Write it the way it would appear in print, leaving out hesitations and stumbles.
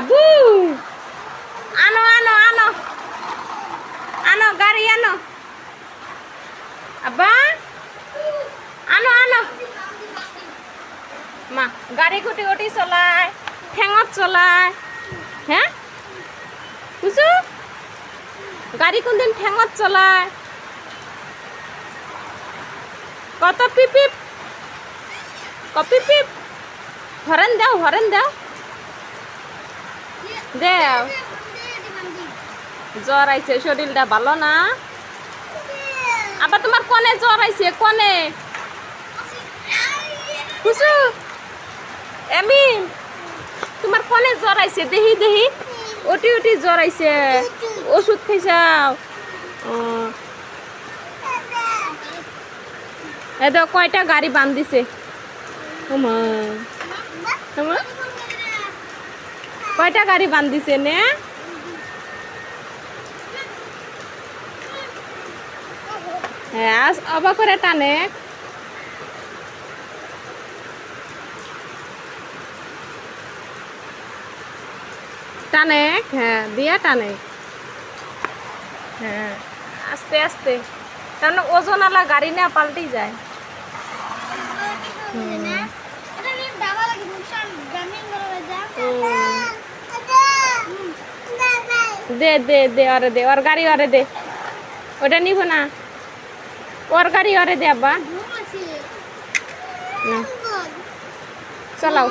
আবু আনো আনো আনো আনো গাড়ি আনো আব্বা আনো আনো মা গাড়ি কুটি কুটি চলায় ঠেঙত চলায় হ্যাঁ বুঝছো গাড়ি কোনদিন ঠেঙত চলায় কত পিপিপ পিপিপ হরেন দাও দেও জ্বর আইছে শরীরটা ভালো না আবার তোমার কনে জ্বর আইছে কনে বুঝছো এমিন তোমার কনে জ্বর আইছে দেহি দেহি ওটি ওটি জ্বর আইছে ওষুধ খাইছাও এ তো কয়টা গাড়ি বান দিছে কয়টা গাড়ি বান দিছে নে হ্যাঁ অবাক করে টানে টানে হ্যাঁ দিয়া টানে হ্যাঁ আস্তে আস্তে কারণ ওজনওয়ালা গাড়ি না পাল্টেই যায় দে দে দে আরে দে ওর গাড়ি আরে দে ওটা নিব না ওর গাড়ি আরে দে আব্বা চালাও